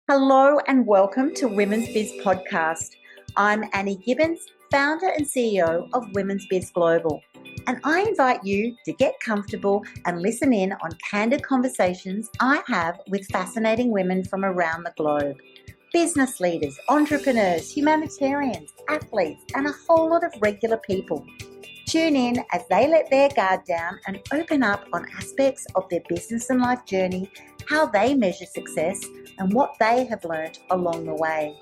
Hello and welcome to Women's Biz Podcast. I'm Annie Gibbins, founder and CEO of Women's Biz Global, and I invite you to get comfortable and listen in on candid conversations I have with fascinating women from around the globe. Business leaders, entrepreneurs, humanitarians, athletes, and a whole lot of regular people. Tune in as they let their guard down and open up on aspects of their business and life journey, how they measure success, and what they have learned along the way.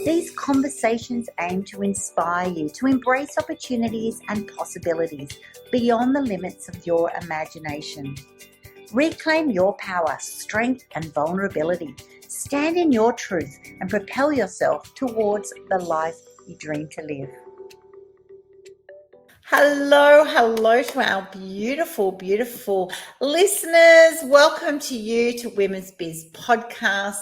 These conversations aim to inspire you to embrace opportunities and possibilities beyond the limits of your imagination. Reclaim your power, strength, and vulnerability. Stand in your truth and propel yourself towards the life you dream to live. Hello to our beautiful listeners. Welcome to you to Women's Biz Podcast.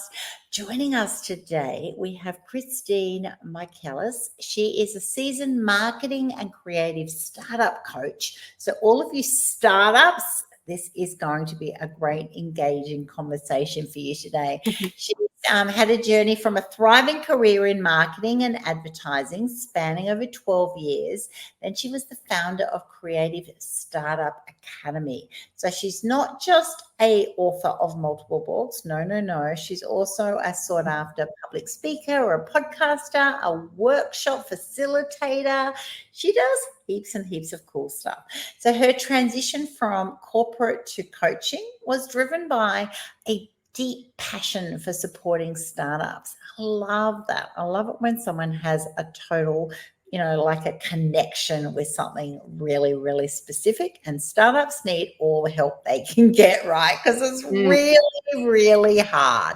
Joining us today, we have Christine Michaelis. She is a seasoned marketing and creative startup coach. So all of you startups, this is going to be a great, engaging conversation for you today. She's had a journey from a thriving career in marketing and advertising spanning over 12 years. Then she was the founder of Creative Startup Academy. So she's not just an author of multiple books. No. She's also a sought after public speaker or a podcaster, a workshop facilitator. She does heaps and heaps of cool stuff. So her transition from corporate to coaching was driven by a deep passion for supporting startups. I love that. I love it when someone has a total, like a connection with something really, really specific, and startups need all the help they can get, right? Because it's really, really hard.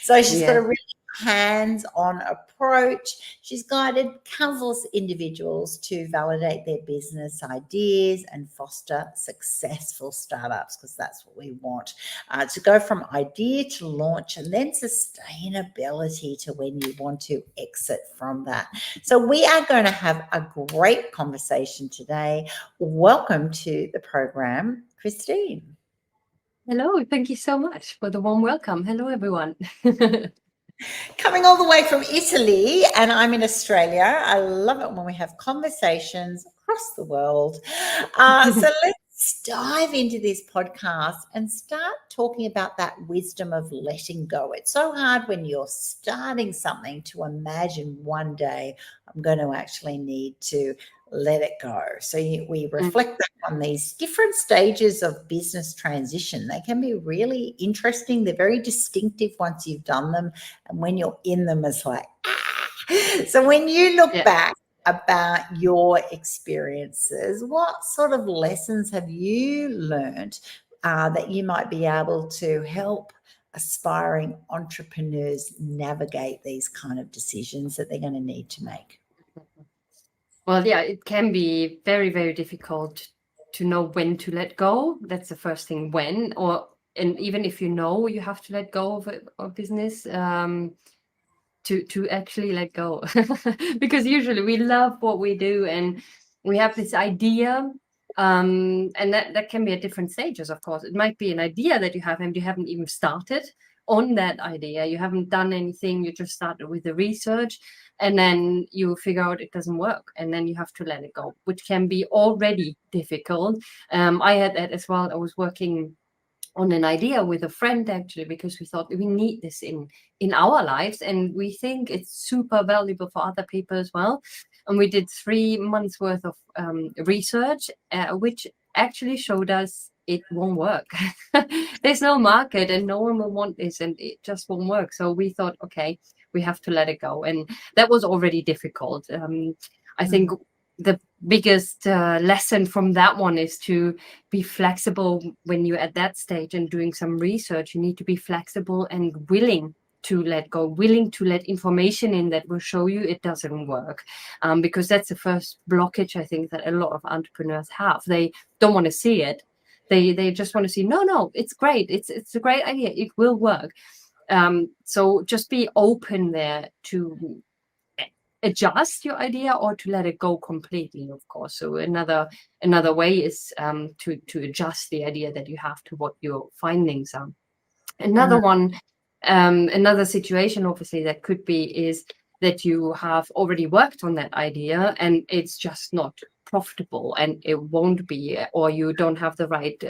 So she's got a really hands-on approach. She's guided countless individuals to validate their business ideas and foster successful startups, because that's what we want, to go from idea to launch and then sustainability to when you want to exit from that. So we are going to have a great conversation today. Welcome to the program, Christine. Hello, thank you so much for the warm welcome. Hello, everyone. Coming all the way from Italy, and I'm in Australia. I love it when we have conversations across the world. So let's dive into this podcast and start talking about that wisdom of letting go. It's so hard when you're starting something to imagine one day I'm going to actually need to let it go. So we reflect back on these different stages of business transition. They can be really interesting. They're very distinctive once you've done them. And when you're in them, it's like, So when you look back about your experiences, what sort of lessons have you learned that you might be able to help aspiring entrepreneurs navigate these kind of decisions that they're going to need to make? Well, it can be very, very difficult to know when to let go. That's the first thing, when, and even if you know you have to let go of a business, to actually let go. Because usually we love what we do and we have this idea, and that can be at different stages, of course. It might be an idea that you have and you haven't even started on that idea. You haven't done anything. You just started with the research and then you figure out it doesn't work and then you have to let it go, which can be already difficult. I had that as well. I was working on an idea with a friend, actually, because we thought we need this in our lives and we think it's super valuable for other people as well. And we did 3 months worth of research, which actually showed us it won't work. There's no market and no one will want this and it just won't work. So we thought, okay, we have to let it go. And that was already difficult. I think the biggest lesson from that one is to be flexible when you're at that stage and doing some research. You need to be flexible and willing to let go, willing to let information in that will show you it doesn't work, because that's the first blockage I think that a lot of entrepreneurs have. They don't want to see it. They just want to see, no, it's great. It's a great idea. It will work. So just be open there to adjust your idea or to let it go completely, of course. So another way is to adjust the idea that you have to what your findings are. Another one Another situation, obviously, that could be is that you have already worked on that idea and it's just not profitable, and it won't be, or you don't have the right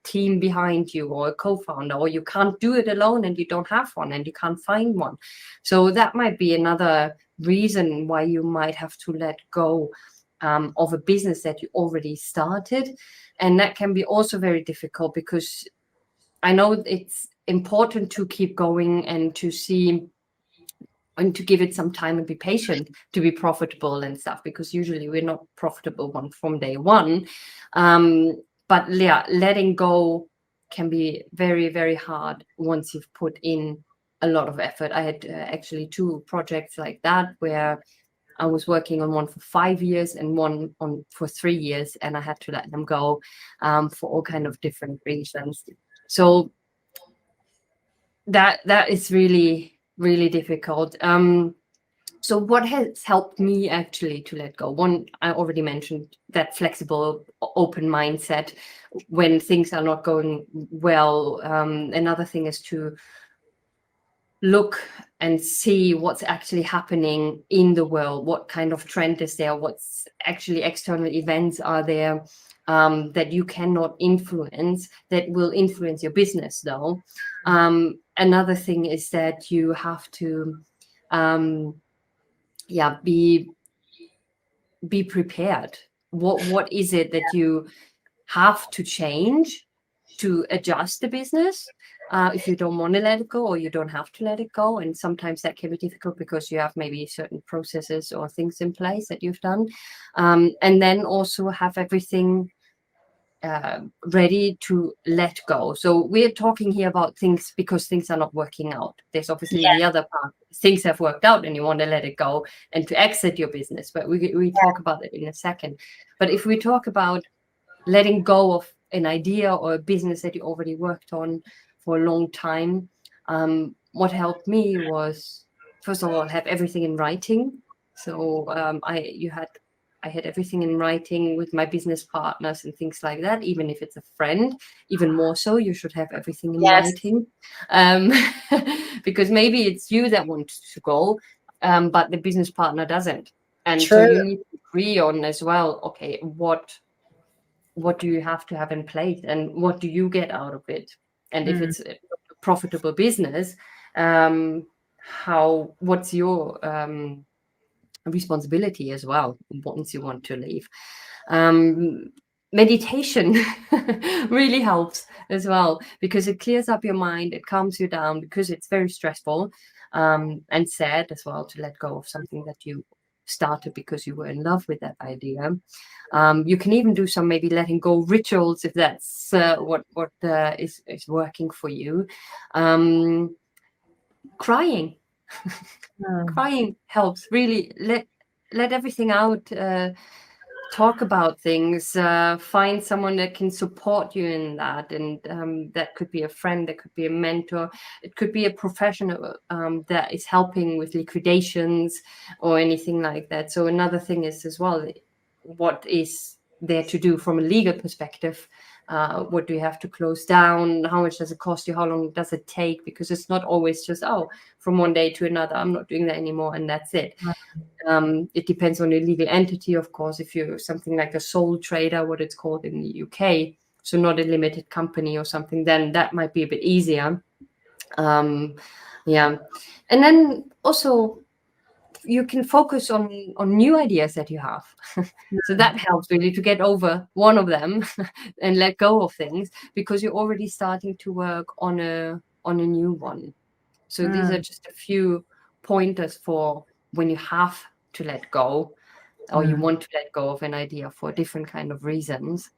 team behind you, or a co-founder, or you can't do it alone and you don't have one and you can't find one. So that might be another reason why you might have to let go of a business that you already started. And that can be also very difficult, because I know it's important to keep going and to see and to give it some time and be patient to be profitable and stuff, because usually we're not profitable from day one. But yeah, letting go can be very, very hard once you've put in a lot of effort. I had actually 2 projects like that, where I was working on one for 5 years and one for 3 years, and I had to let them go for all kind of different reasons. So that is really, really difficult. So what has helped me actually to let go? One, I already mentioned, that flexible, open mindset when things are not going well. Another thing is to look and see what's actually happening in the world. What kind of trend is there? What's actually external events are there that you cannot influence, that will influence your business though. Another thing is that you have to be prepared. What is it that you have to change to adjust the business if you don't want to let it go, or you don't have to let it go? And sometimes that can be difficult because you have maybe certain processes or things in place that you've done, and then also have everything ready to let go. So we're talking here about things because things are not working out. There's obviously the other part. Things have worked out and you want to let it go and to exit your business. But we talk about it in a second. But if we talk about letting go of an idea or a business that you already worked on for a long time, what helped me was, first of all, have everything in writing. So I had everything in writing with my business partners and things like that. Even if it's a friend, even more so, you should have everything in writing, because maybe it's you that wants to go, but the business partner doesn't. And so you need to agree on as well, okay, what do you have to have in place and what do you get out of it? And if it's a profitable business, what's your responsibility as well once you want to leave? Meditation really helps as well, because it clears up your mind, it calms you down, because it's very stressful and sad as well to let go of something that you started because you were in love with that idea. You can even do some maybe letting go rituals if that's what is working for you. Crying. Crying helps. Really let everything out. Talk about things. Find someone that can support you in that, and that could be a friend, that could be a mentor, it could be a professional that is helping with liquidations or anything like that. So another thing is as well, what is there to do from a legal perspective? What do you have to close down? How much does it cost you? How long does it take? Because it's not always just, from one day to another, I'm not doing that anymore and that's it. It depends on the legal entity, of course. If you're something like a sole trader, what it's called in the UK, so not a limited company or something, then that might be a bit easier. And then also you can focus on new ideas that you have. So that helps really to get over one of them and let go of things, because you're already starting to work on a new one. So these are just a few pointers for when you have to let go, or you want to let go of an idea for different kind of reasons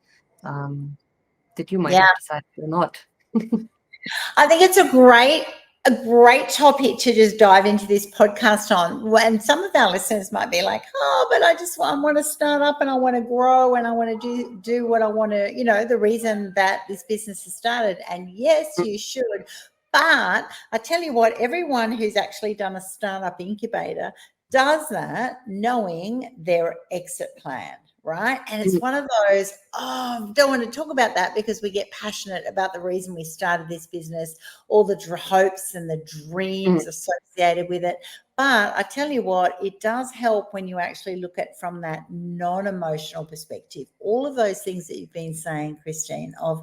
that you might have decided or not. I think it's a great topic to just dive into this podcast on. And some of our listeners might be like, but I want to start up and I want to grow and I want to do what I want to, the reason that this business has started. And yes, you should. But I tell you what, everyone who's actually done a startup incubator does that knowing their exit plan, right? And it's one of those, don't want to talk about that because we get passionate about the reason we started this business, all the hopes and the dreams associated with it. But I tell you what, it does help when you actually look at from that non-emotional perspective. All of those things that you've been saying, Christine, of,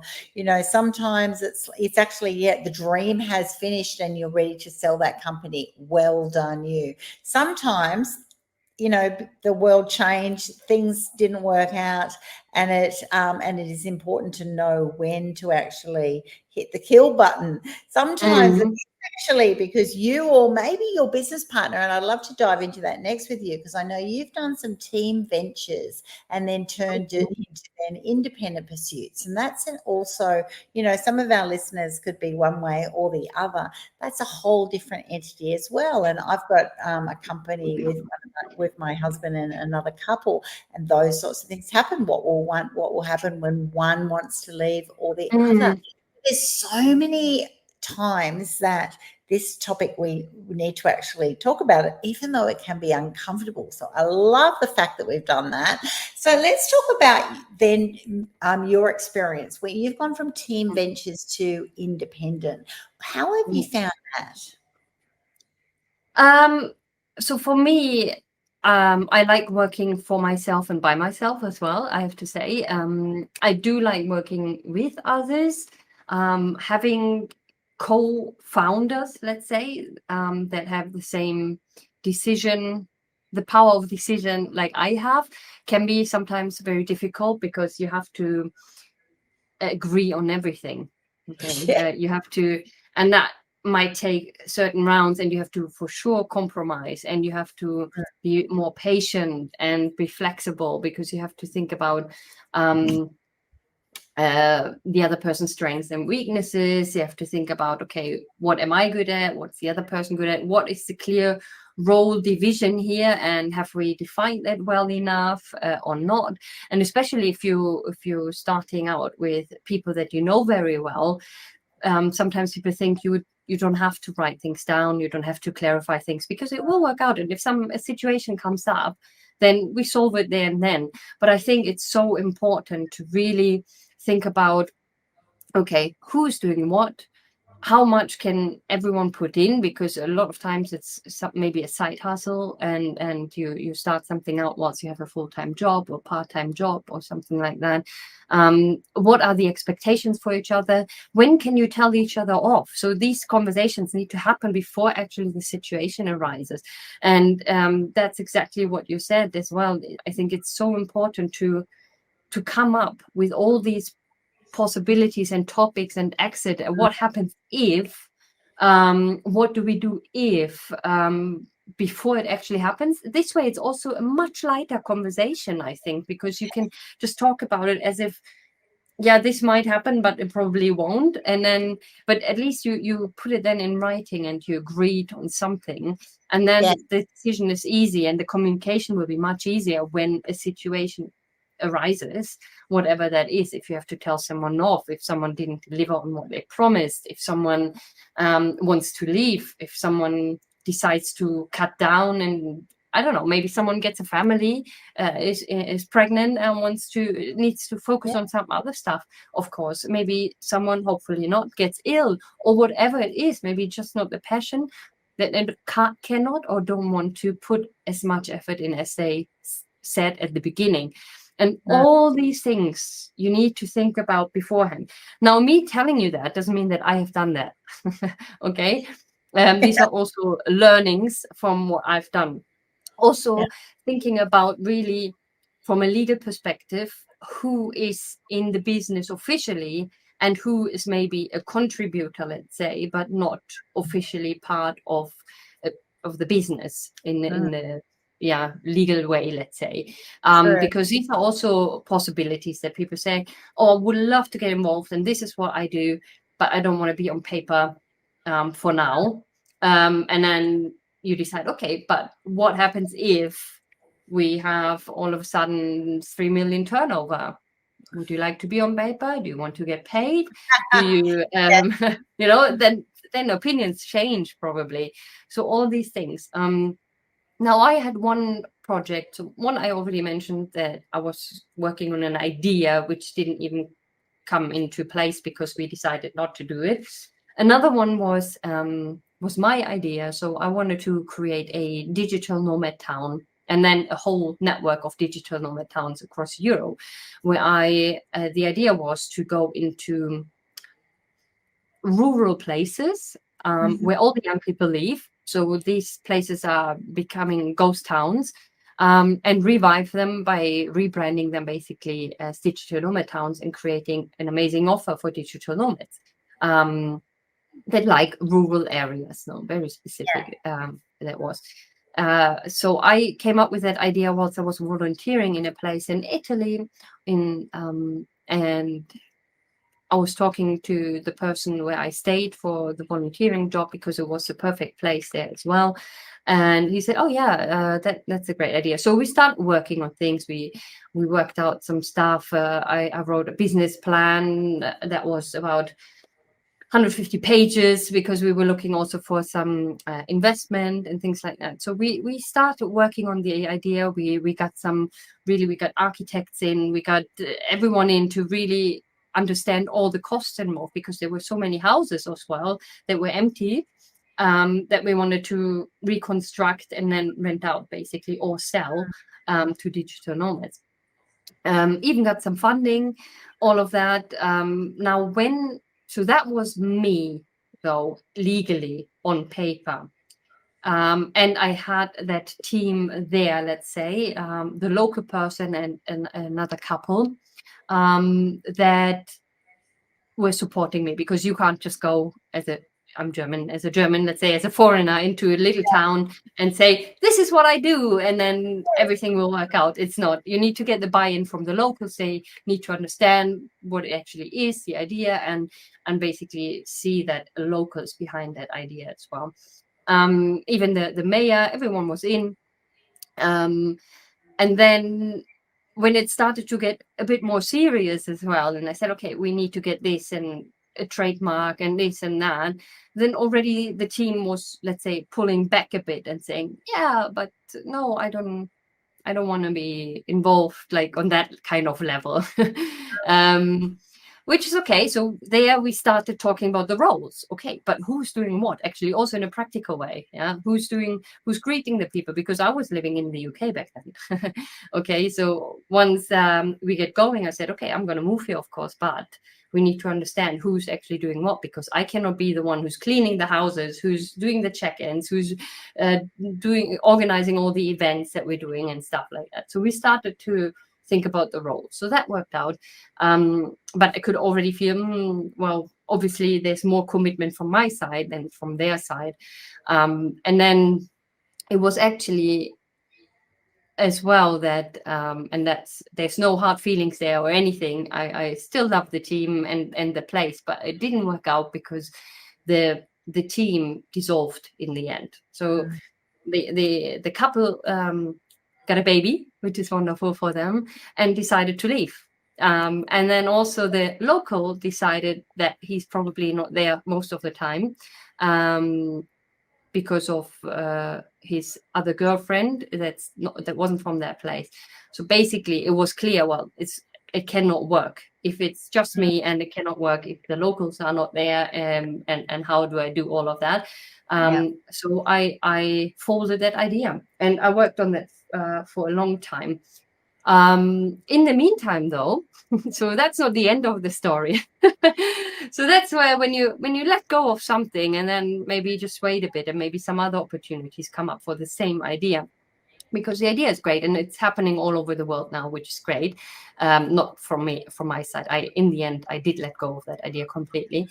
sometimes it's actually, the dream has finished and you're ready to sell that company. Well done, you. Sometimes, the world changed, things didn't work out, and it is important to know when to actually hit the kill button. Sometimes actually, because you or maybe your business partner, and I'd love to dive into that next with you, because I know you've done some team ventures and then turned it into then independent pursuits. And that's also, some of our listeners could be one way or the other. That's a whole different entity as well. And I've got a company with my husband and another couple, and those sorts of things happen. What will happen when one wants to leave or the other? There's so many times that this topic we need to actually talk about it, even though it can be uncomfortable. So I love the fact that we've done that. So let's talk about then your experience where you've gone from team ventures to independent. How have you found that? So for me, I like working for myself and by myself as well, I have to say. I do like working with others, having co-founders, let's say, that have the same the power of decision like I have, can be sometimes very difficult because you have to agree on everything. Okay, you have to, and that might take certain rounds, and you have to for sure compromise, and you have to be more patient and be flexible, because you have to think about the other person's strengths and weaknesses. You have to think about, okay, what am I good at? What's the other person good at? What is the clear role division here? And have we defined that well enough or not? And especially if you're starting out with people that you know very well, sometimes people think you don't have to write things down, you don't have to clarify things, because it will work out. And if a situation comes up, then we solve it there and then. But I think it's so important to really think about, okay, who's doing what? How much can everyone put in? Because a lot of times it's maybe a side hustle, and you start something out whilst you have a full-time job or part-time job or something like that. What are the expectations for each other? When can you tell each other off? So these conversations need to happen before actually the situation arises. And that's exactly what you said as well. I think it's so important to come up with all these possibilities and topics and exit. What happens if, what do we do if, before it actually happens? This way it's also a much lighter conversation, I think, because you can just talk about it as if, yeah, this might happen, but it probably won't. And then, but at least you put it then in writing and you agreed on something, and then the decision is easy, and the communication will be much easier when a situation arises, whatever that is. If you have to tell someone off, if someone didn't deliver on what they promised, if someone wants to leave, if someone decides to cut down, and I don't know, maybe someone gets a family, is pregnant and needs to focus on some other stuff. Of course, maybe someone, hopefully not, gets ill, or whatever it is. Maybe just not the passion, that they cannot or don't want to put as much effort in as they said at the beginning. And all these things you need to think about beforehand. Now, me telling you that doesn't mean that I have done that. Okay. These are also learnings from what I've done. Also, thinking about really from a legal perspective, who is in the business officially and who is maybe a contributor, let's say, but not officially part of the business in the legal way, let's say. Because these are also possibilities that people say, oh, I would love to get involved, and this is what I do, but I don't want to be on paper for now. And then you decide, okay, but what happens if we have all of a sudden 3 million turnover? Would you like to be on paper? Do you want to get paid? Do you, then opinions change probably. So all these things. Now, I had one projects. One I already mentioned, that I was working on an idea which didn't even come into place because we decided not to do it. Another one was my idea. So I wanted to create a digital nomad town, and then a whole network of digital nomad towns across Europe, where the idea was to go into rural places where all the young people live. So these places are becoming ghost towns, and revive them by rebranding them basically as digital nomad towns and creating an amazing offer for digital nomads that like rural areas. No, very specific. That was. So I came up with that idea whilst I was volunteering in a place in Italy, and I was talking to the person where I stayed for the volunteering job because it was the perfect place there as well. And he said, "Oh yeah, that's a great idea." So we started working on things. We worked out some stuff. I wrote a business plan that was about 150 pages because we were looking also for some investment and things like that. So we started working on the idea. We got architects in. We got everyone in to really understand all the costs involved, because there were so many houses as well that were empty, that we wanted to reconstruct and then rent out basically, or sell to digital nomads. Even got some funding, all of that. So that was me, though, legally on paper. And I had that team there, let's say, the local person and another couple that were supporting me, because you can't just go as a German, let's say, as a foreigner into a little town and say, this is what I do, and then everything will work out. It's not. You need to get the buy-in from the locals. They need to understand what it actually is, the idea, and basically see that locals behind that idea as well. Even the mayor, everyone was in. And then when it started to get a bit more serious as well, and I said, okay, we need to get this and a trademark and this and that, then already the team was, let's say, pulling back a bit and saying, yeah, but no, I don't want to be involved like on that kind of level. Which is okay. So there we started talking about the roles. Okay, but who's doing what? Actually, also in a practical way. Yeah, who's greeting the people? Because I was living in the UK back then. Okay, so once we get going, I said, okay, I'm going to move here, of course, but we need to understand who's actually doing what, because I cannot be the one who's cleaning the houses, who's doing the check-ins, who's organizing all the events that we're doing and stuff like that. So we started to think about the role. So that worked out. But I could already feel, well, obviously there's more commitment from my side than from their side. And then it was actually as well that, and there's no hard feelings there or anything. I still love the team and the place, but it didn't work out because the team dissolved in the end. So the couple got a baby, which is wonderful for them, and decided to leave. And then also the local decided that he's probably not there most of the time, because of his other girlfriend that wasn't from that place. So basically, it was clear, well, it cannot work if it's just me, and it cannot work if the locals are not there. And how do I do all of that? So I folded that idea, and I worked on that for a long time. In the meantime, though, so that's not the end of the story. So that's where when you let go of something and then maybe just wait a bit, and maybe some other opportunities come up for the same idea, because the idea is great and it's happening all over the world now, which is great. Not from my side. In the end, I did let go of that idea completely.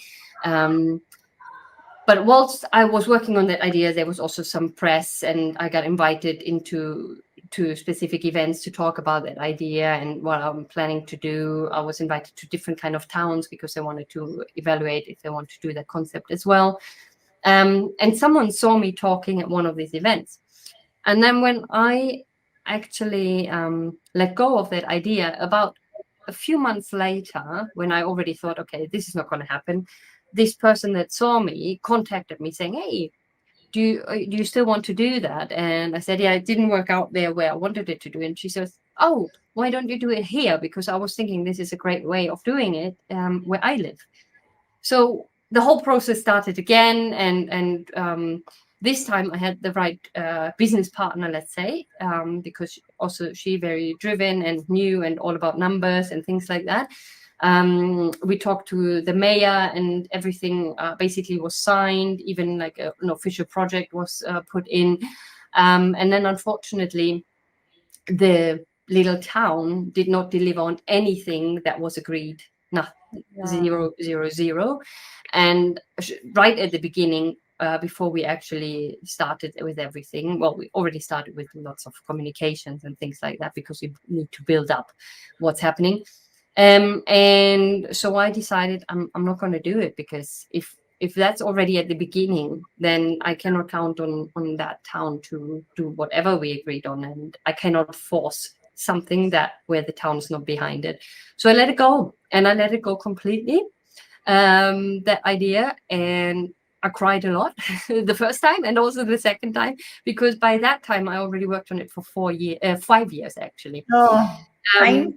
But whilst I was working on that idea, there was also some press, and I got invited to specific events to talk about that idea and what I'm planning to do. I was invited to different kind of towns because they wanted to evaluate if they want to do that concept as well. And someone saw me talking at one of these events. And then when I actually let go of that idea, about a few months later, when I already thought, okay, this is not going to happen, this person that saw me contacted me saying, hey, do you still want to do that? And I said, yeah, it didn't work out there where I wanted it to do. And she says, oh, why don't you do it here? Because I was thinking this is a great way of doing it where I live. So the whole process started again, and this time I had the right business partner, let's say, because also she very driven and new and all about numbers and things like that. We talked to the mayor, and everything basically was signed. Even like an official project was put in, and then unfortunately, the little town did not deliver on anything that was agreed. Nothing. Wow. 000. And right at the beginning, before we actually started with everything, well, we already started with lots of communications and things like that, because we need to build up what's happening. And so I decided I'm not going to do it, because if that's already at the beginning, then I cannot count on that town to do whatever we agreed on, and I cannot force something that where the town is not behind it. So I let it go, and I let it go completely. That idea, and I cried a lot the first time and also the second time, because by that time I already worked on it for 5 years actually. Oh, pain.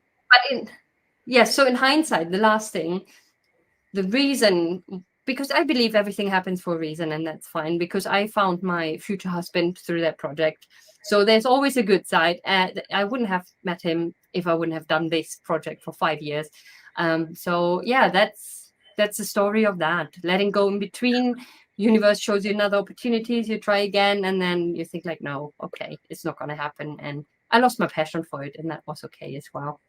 So in hindsight, the last thing, the reason, because I believe everything happens for a reason, and that's fine, because I found my future husband through that project. So there's always a good side. I wouldn't have met him if I wouldn't have done this project for 5 years. So yeah, that's the story of that. Letting go in between. Universe shows you another opportunities, you try again, and then you think like, no, okay, it's not going to happen. And I lost my passion for it, and that was okay as well.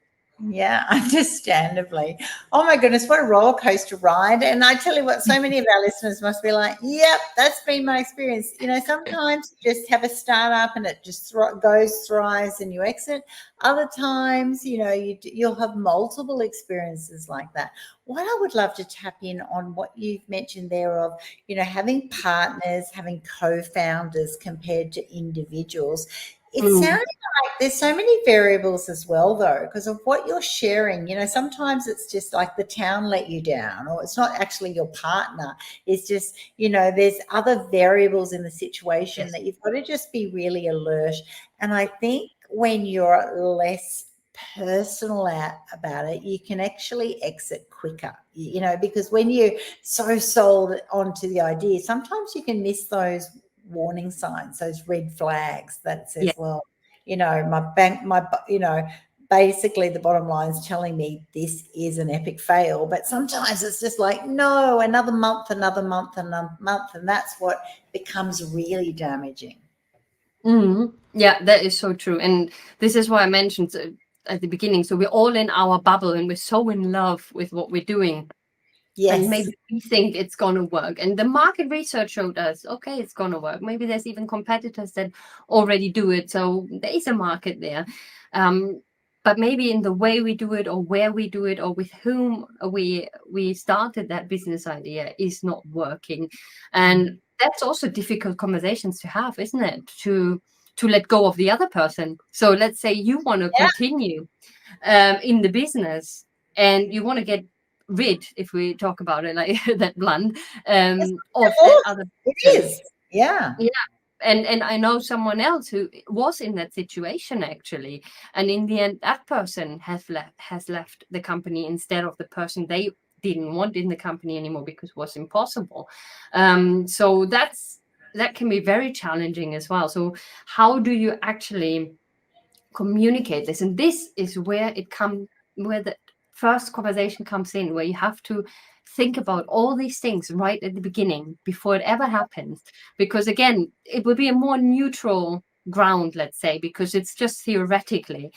Yeah, understandably. Oh my goodness, what a roller coaster ride. And I tell you what, so many of our listeners must be like, yep, that's been my experience. Sometimes you just have a startup and it just goes, thrives, and you exit. Other times, you'll have multiple experiences like that. What I would love to tap in on what you've mentioned there of, having partners, having co-founders compared to individuals. It sounds there's so many variables as well, though, because of what you're sharing. Sometimes it's just like the town let you down, or it's not actually your partner. It's just, there's other variables in the situation Yes. that you've got to just be really alert. And I think when you're less personal about it, you can actually exit quicker, because when you're so sold onto the idea, sometimes you can miss those warning signs, those red flags that Yeah. says, well, basically the bottom line is telling me this is an epic fail. But sometimes it's just like, no, another month, another month, another month. And that's what becomes really damaging. Yeah, that is so true. And this is why I mentioned at the beginning. So we're all in our bubble, and we're so in love with what we're doing. And Yes. maybe we think it's going to work. And the market research showed us, okay, it's going to work. Maybe there's even competitors that already do it. So there is a market there. But maybe in the way we do it, or where we do it, or with whom we started that business idea is not working. And that's also difficult conversations to have, isn't it? To let go of the other person. So let's say you want to continue in the business, and you want to get rid, if we talk about it like that blunt, Yes, of of that course, other it person. is. Yeah. Yeah. And I know someone else who was in that situation actually, and in the end that person has left the company instead of the person they didn't want in the company anymore, because it was impossible. So that can be very challenging as well. So how do you actually communicate this? And this is where the first conversation comes in, where you have to think about all these things right at the beginning before it ever happens, because again, it will be a more neutral ground, let's say, because it's just theoretically,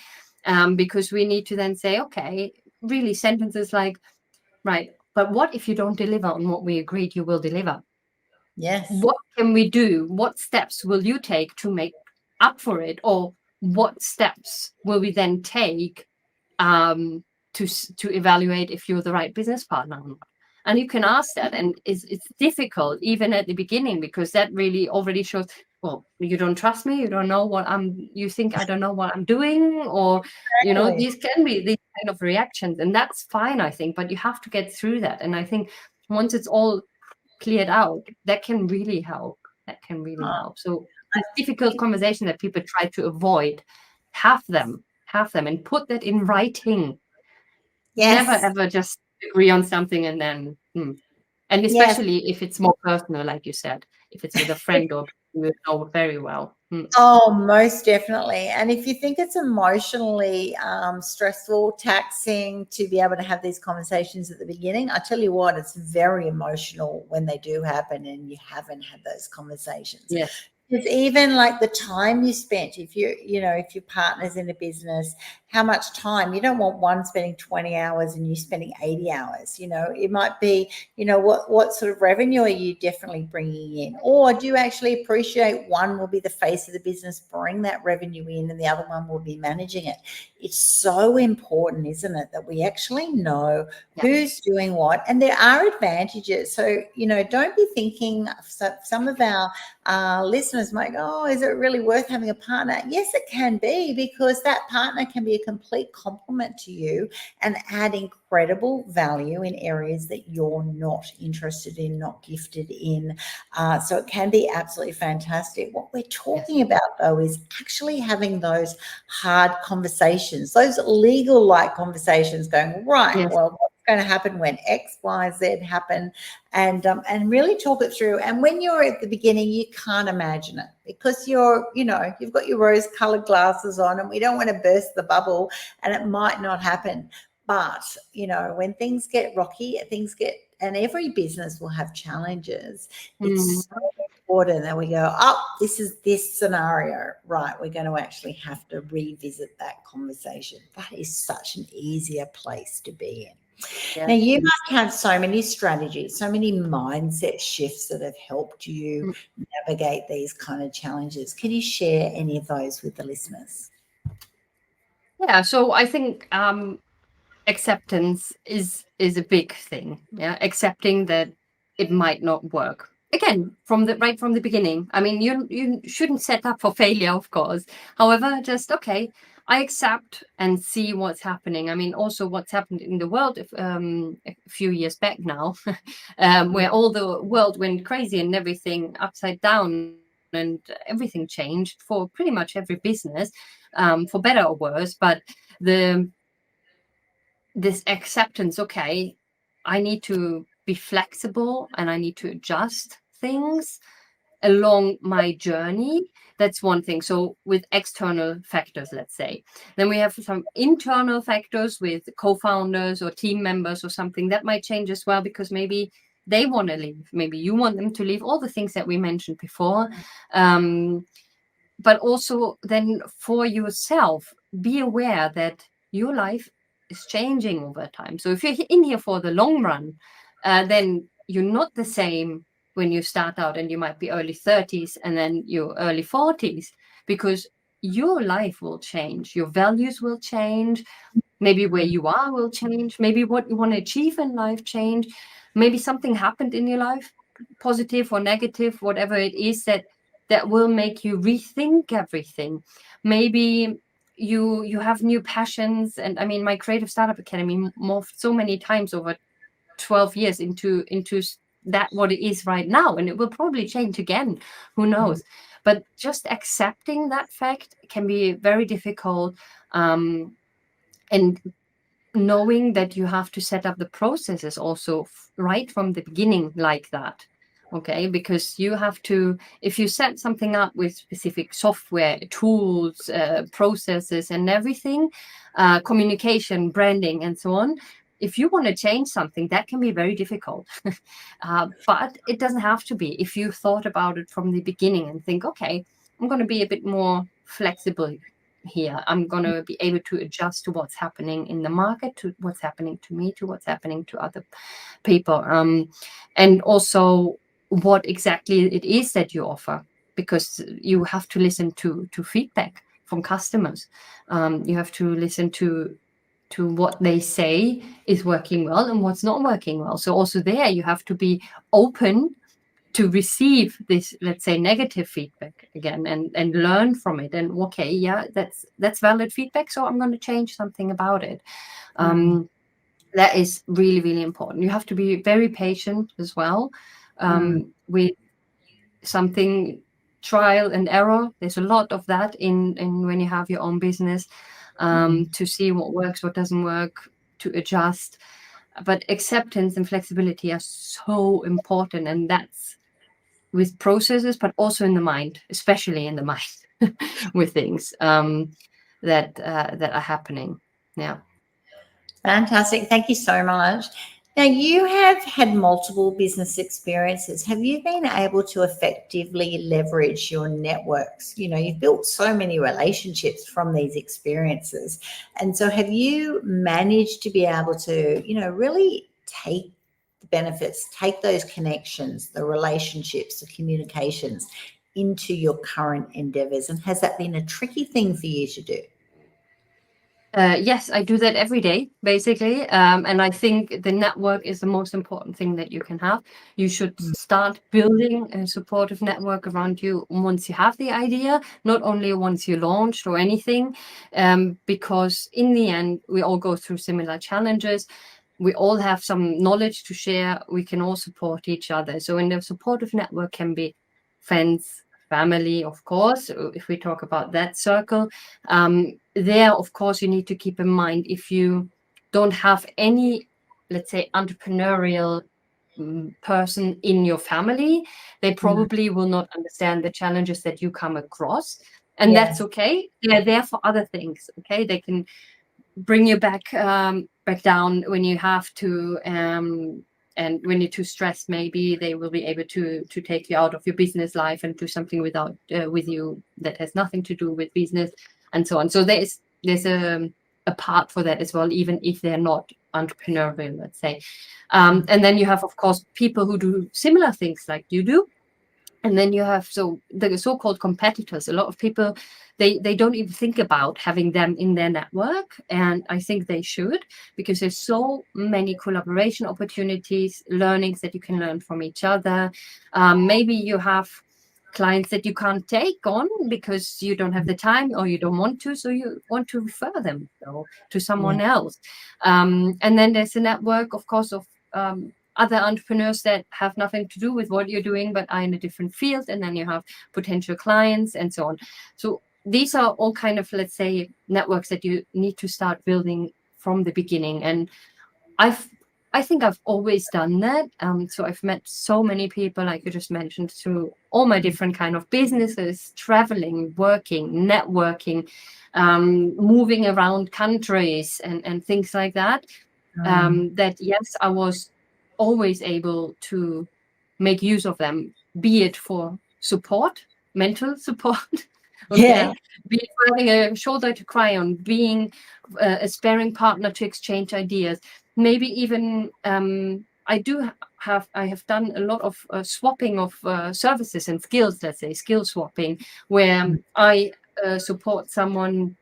because we need to then say, okay, really sentences like, right, but what if you don't deliver on what we agreed you will deliver? Yes. What can we do? What steps will you take to make up for it? Or what steps will we then take to evaluate if you're the right business partner or not? And you can ask that, and it's difficult even at the beginning, because that really already shows, well, you don't trust me, you think I don't know what I'm doing, or Exactly. these can be these kind of reactions, and that's fine, I think, but you have to get through that. And I think once it's all cleared out, that can really help. that can really help. So these difficult conversations that people try to avoid, have them and put that in writing. Never Yes. ever just agree on something and then and Yes. especially if it's more personal, like you said, if it's with a friend or you know very well. Oh, most definitely. And if you think it's emotionally stressful, taxing to be able to have these conversations at the beginning, I tell you what, it's very emotional when they do happen and you haven't had those conversations. Yes. It's even like the time you spent, if if your partner's in a business, how much time, you don't want one spending 20 hours and you spending 80 hours, it might be, what sort of revenue are you definitely bringing in? Or do you actually appreciate one will be the face of the business, bring that revenue in, and the other one will be managing it? It's so important, isn't it, that we actually know who's doing what, and there are advantages. So, don't be thinking, some of our listeners might go, oh, is it really worth having a partner? Yes, it can be, because that partner can be a complete complement to you and add incredible value in areas that you're not interested in, not gifted in. So it can be absolutely fantastic. What we're talking about, though, is actually having those hard conversations, those legal-like conversations, going, right, well, what's going to happen when X, Y, Z happen, and really talk it through. And when you're at the beginning, you can't imagine it, because you've got your rose-colored glasses on, and we don't want to burst the bubble, and it might not happen. But when things get rocky, and every business will have challenges. It's so important that we go, oh, this is this scenario, right? We're going to actually have to revisit that conversation. That is such an easier place to be in. Now, you must have so many strategies, so many mindset shifts that have helped you navigate these kind of challenges. Can you share any of those with the listeners? Yeah, so I think acceptance is a big thing. Yeah, accepting that it might not work. Again, from the beginning. I mean, you shouldn't set up for failure, of course. However, just okay, I accept and see what's happening. I mean, also what's happened in the world a few years back now, where all the world went crazy and everything upside down and everything changed for pretty much every business, for better or worse. But this acceptance, okay, I need to be flexible and I need to adjust things along my journey. That's one thing. So with external factors, let's say, then we have some internal factors with co-founders or team members or something that might change as well, because maybe they want to leave, maybe you want them to leave, all the things that we mentioned before. But also then for yourself, be aware that your life is changing over time. So if you're in here for the long run, then you're not the same when you start out, and you might be early 30s and then you're early 40s, because your life will change, your values will change, maybe where you are will change, maybe what you want to achieve in life change, maybe something happened in your life, positive or negative, whatever it is, that will make you rethink everything. Maybe you have new passions. And I mean, my Creative Startup Academy morphed so many times over 12 years into that what it is right now, and it will probably change again, who knows. But just accepting that fact can be very difficult, and knowing that you have to set up the processes also right from the beginning like that. Okay, because you have to, if you set something up with specific software, tools, processes and everything, communication, branding and so on, if you want to change something, that can be very difficult. But it doesn't have to be, if you thought about it from the beginning and think, okay, I'm going to be a bit more flexible here. I'm going to be able to adjust to what's happening in the market, to what's happening to me, to what's happening to other people. And also what exactly it is that you offer, because you have to listen to feedback from customers. You have to listen to what they say is working well and what's not working well. So also there you have to be open to receive this, let's say, negative feedback again, and learn from it. And okay, yeah, that's valid feedback, so I'm going to change something about it. That is really, really important. You have to be very patient as well, with something trial and error. There's a lot of that in when you have your own business, to see what works, what doesn't work, to adjust. But acceptance and flexibility are so important, and that's with processes, but also in the mind, especially in the mind, with things that are happening. Yeah. Fantastic. Thank you so much. Now, you have had multiple business experiences. Have you been able to effectively leverage your networks? You know, you've built so many relationships from these experiences. And so, have you managed to be able to, you know, really take the benefits, take those connections, the relationships, the communications into your current endeavors? And has that been a tricky thing for you to do? Yes, I do that every day, basically. And I think the network is the most important thing that you can have. You should start building a supportive network around you once you have the idea, not only once you launched or anything, because in the end, we all go through similar challenges. We all have some knowledge to share. We can all support each other. So in the supportive network can be friends, family, of course, if we talk about that circle. There, of course, you need to keep in mind, if you don't have any, let's say, entrepreneurial person in your family, they probably will not understand the challenges that you come across. And that's Yes. okay. They're there for other things. Okay. They can bring you back down when you have to, and when you're too stressed, maybe they will be able to take you out of your business life and do something with you that has nothing to do with business, and so on. So there's a part for that as well, even if they're not entrepreneurial, let's say. And then you have, of course, people who do similar things like you do. And then you have the so-called competitors. A lot of people, they don't even think about having them in their network, and I think they should, because there's so many collaboration opportunities, learnings that you can learn from each other. Maybe you have clients that you can't take on because you don't have the time or you don't want to, so you want to refer them to someone else. And then there's a network, of course, of other entrepreneurs that have nothing to do with what you're doing, but are in a different field. And then you have potential clients and so on. So these are all kind of, let's say, networks that you need to start building from the beginning. And I think I've always done that. So I've met so many people, like you just mentioned, through all my different kind of businesses, traveling, working, networking, moving around countries and things like that. That, yes, I was always able to make use of them, be it for support, mental support, okay, be it for having a shoulder to cry on, being a sparring partner to exchange ideas, maybe even I have done a lot of swapping of services and skills, let's say skill swapping, where I support someone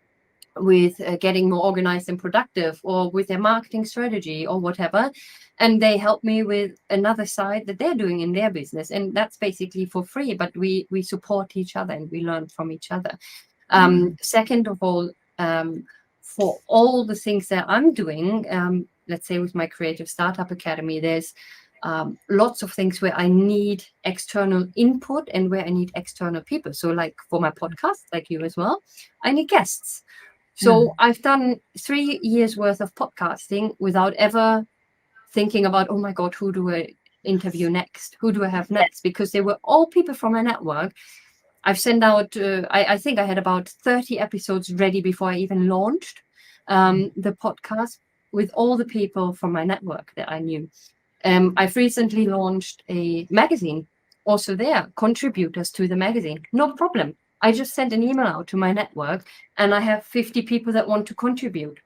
with getting more organized and productive, or with their marketing strategy or whatever, and they help me with another side that they're doing in their business, and that's basically for free, but we support each other and we learn from each other. Second of all, for all the things that I'm doing, let's say with my Creative Startup Academy, there's lots of things where I need external input and where I need external people. So like for my podcast, like you as well, I need guests. So I've done 3 years worth of podcasting without ever thinking about, oh my God, who do I interview next? Who do I have next? Because they were all people from my network. I've sent out, I think I had about 30 episodes ready before I even launched the podcast, with all the people from my network that I knew. I've recently launched a magazine. Also there, contributors to the magazine, no problem. I just sent an email out to my network and I have 50 people that want to contribute.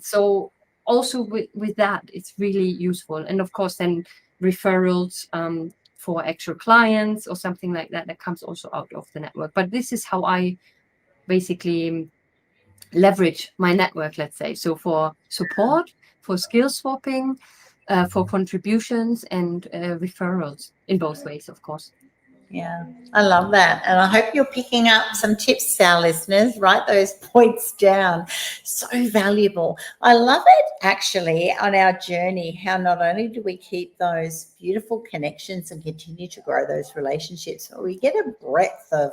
So also with that, it's really useful. And of course, then referrals for actual clients or something like that, that comes also out of the network. But this is how I basically leverage my network, let's say. So for support, for skill swapping, for contributions and referrals in both ways, of course. Yeah, I love that. And I hope you're picking up some tips, our listeners. Write those points down. So valuable. I love it, actually, on our journey, how not only do we keep those beautiful connections and continue to grow those relationships. So we get a breadth of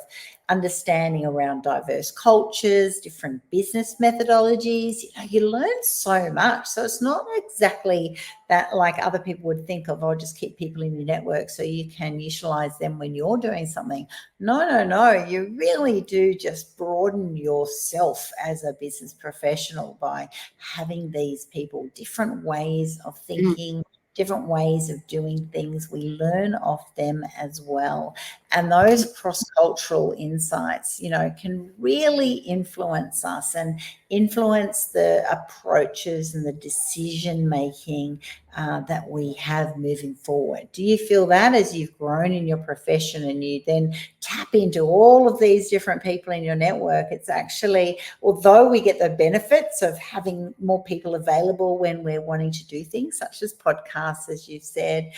understanding around diverse cultures, different business methodologies. You learn so much. So it's not exactly that like other people would think of, oh, just keep people in your network so you can utilize them when you're doing something. No. You really do just broaden yourself as a business professional by having these people, different ways of thinking, different ways of doing things. We learn off them as well. And those cross-cultural insights, can really influence us and influence the approaches and the decision-making that we have moving forward. Do you feel that as you've grown in your profession and you then tap into all of these different people in your network, it's actually, although we get the benefits of having more people available when we're wanting to do things such as podcasts, as you've said,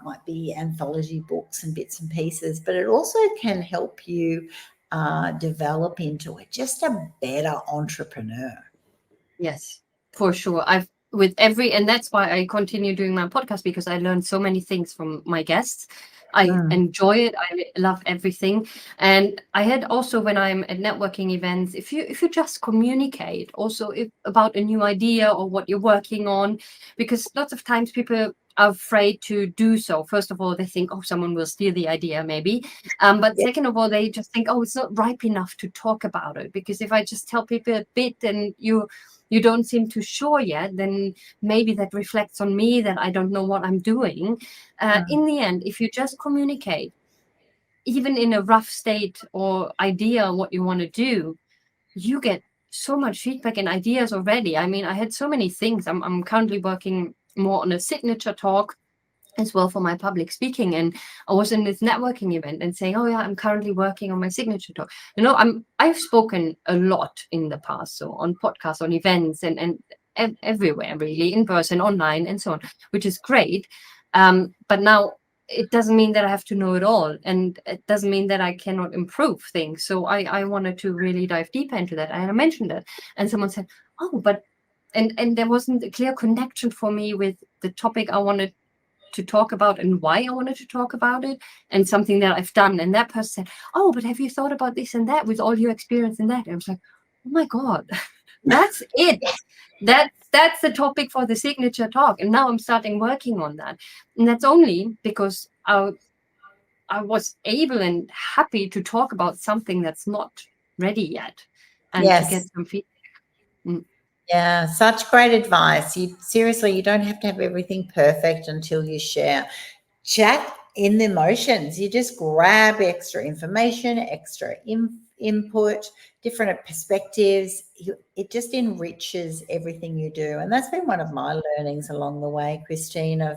might be anthology books and bits and pieces, but it also can help you develop into just a better entrepreneur. Yes, for sure. And that's why I continue doing my podcast, because I learned so many things from my guests. I enjoy it. I love everything. And I had also, when I'm at networking events, if you just communicate also about a new idea or what you're working on, because lots of times people are afraid to do so. First of all, they think, oh, someone will steal the idea maybe. But second of all, they just think, oh, it's not ripe enough to talk about it. Because if I just tell people a bit and you don't seem too sure yet, then maybe that reflects on me that I don't know what I'm doing. In the end, if you just communicate, even in a rough state or idea what you want to do, you get so much feedback and ideas already. I mean, I had so many things. I'm currently working more on a signature talk as well for my public speaking, and I was in this networking event and saying, oh yeah, I'm currently working on my signature talk. I've spoken a lot in the past, so on podcasts, on events, and everywhere really, in person, online, and so on, which is great. But now it doesn't mean that I have to know it all, and it doesn't mean that I cannot improve things. So I wanted to really dive deeper into that, and I mentioned that, and someone said, oh, but and there wasn't a clear connection for me with the topic I wanted to talk about and why I wanted to talk about it, and something that I've done. And that person said, oh, but have you thought about this and that with all your experience in that? And I was like, oh my God, that's it. That's the topic for the signature talk. And now I'm starting working on that. And that's only because I was able and happy to talk about something that's not ready yet, and to get some feedback. Yeah, such great advice. You don't have to have everything perfect until you share. Chat in the emotions. You just grab extra information, extra input, different perspectives. It just enriches everything you do. And that's been one of my learnings along the way, Christine, of,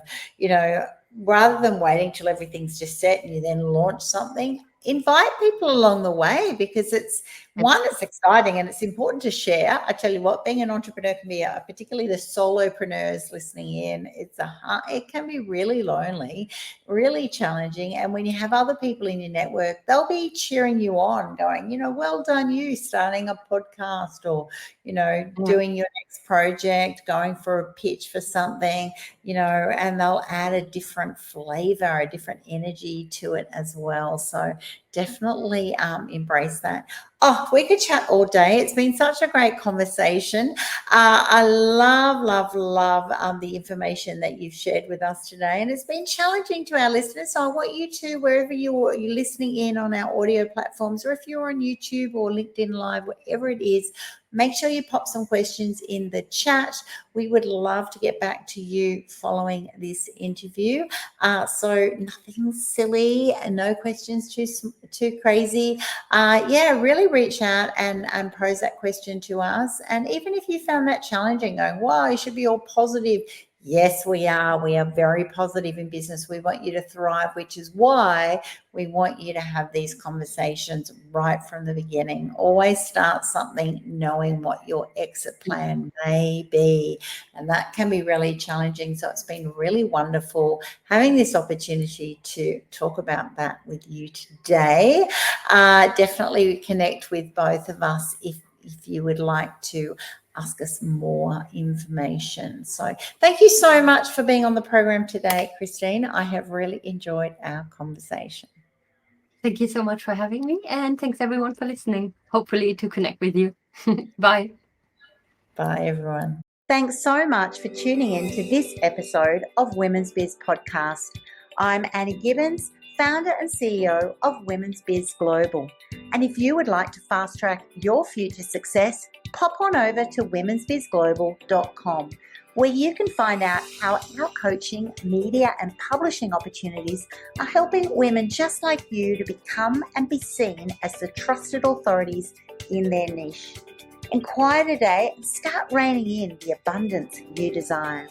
rather than waiting till everything's just set and you then launch something, invite people along the way, because it's exciting and it's important to share. I tell you what, being an entrepreneur can be, particularly the solopreneurs listening in, it can be really lonely, really challenging. And when you have other people in your network, they'll be cheering you on, going, well done you, starting a podcast, or, doing your next project, going for a pitch for something, and they'll add a different flavor, a different energy to it as well. So definitely embrace that. Oh, we could chat all day. It's been such a great conversation. I love the information that you've shared with us today, and it's been challenging to our listeners. So I want you to, wherever you're listening in on our audio platforms, or if you're on YouTube or LinkedIn Live, whatever it is, make sure you pop some questions in the chat. We would love to get back to you following this interview. So nothing silly, no questions too crazy. Really reach out and pose that question to us. And even if you found that challenging, going, wow, you should be all positive. Yes, we are. We are very positive in business. We want you to thrive, which is why we want you to have these conversations right from the beginning. Always start something knowing what your exit plan may be. And that can be really challenging. So it's been really wonderful having this opportunity to talk about that with you today. Definitely connect with both of us if you would like to ask us more information. So thank you so much for being on the program today, Christine. I have really enjoyed our conversation. Thank you so much for having me, and thanks everyone for listening. Hopefully to connect with you. Bye. Bye, everyone. Thanks so much for tuning in to this episode of Women's Biz Podcast. I'm Annie Gibbins, founder and CEO of Women's Biz Global. And if you would like to fast track your future success, pop on over to womensbizglobal.com, where you can find out how our coaching, media and publishing opportunities are helping women just like you to become and be seen as the trusted authorities in their niche. Inquire today and start reining in the abundance you desire.